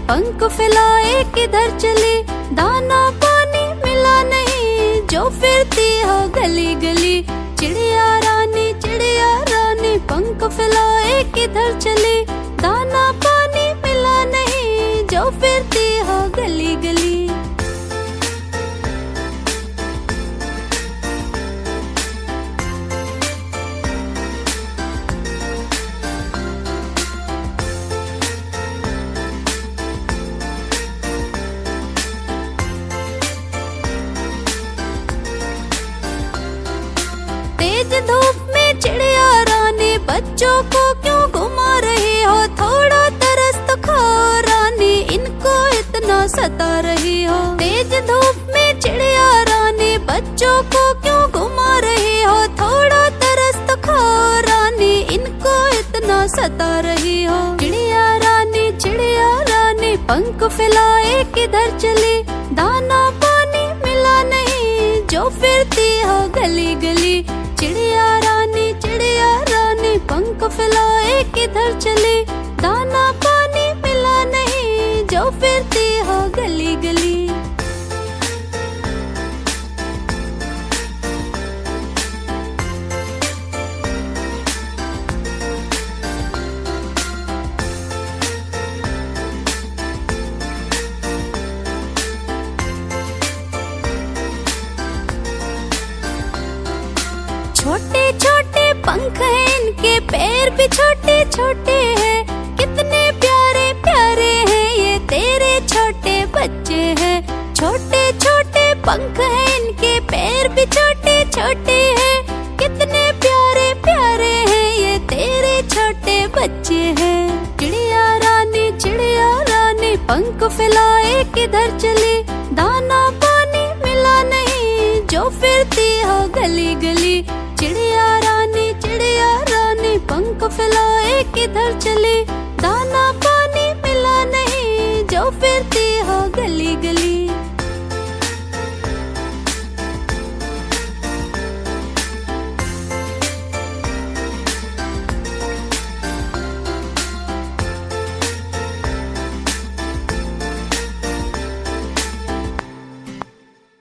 पंख फैलाए किधर चली, दाना पानी मिला नहीं, जो फिरती हो गली गली। चिड़िया रानी पंख फैलाए किधर चली, दाना पानी मिला नहीं, जो फिरती हो गली गली। तेज धूप में चिड़िया रानी बच्चों को क्यों घुमा रही हो, थोड़ा तरस तो खाओ रानी, इनको इतना सता रही हो। तेज धूप में चिड़िया रानी बच्चों को क्यों घुमा रही हो, थोड़ा तरस तो खाओ रानी, इनको इतना सता रही हो। चिड़िया रानी पंख फैलाए किधर चली, दाना पानी मिला नहीं, जो फिरती हो गली गली। चिड़िया रानी पंख फैलाए किधर चली, दाना पानी मिला नहीं, जो फिरती हो गली गली। छोटे छोटे पंख हैं इनके, पैर भी छोटे छोटे हैं, कितने प्यारे प्यारे हैं ये तेरे छोटे बच्चे हैं। छोटे छोटे पंख हैं इनके, पैर भी छोटे छोटे हैं, कितने प्यारे प्यारे हैं ये तेरे छोटे बच्चे हैं। चिड़िया रानी पंख फैलाए किधर चली, दाना पानी मिला नहीं, जो फिरती हो गली गली। चिड़िया रानी पंख फैलाए किधर चली, दाना पानी मिला नहीं, जो फिर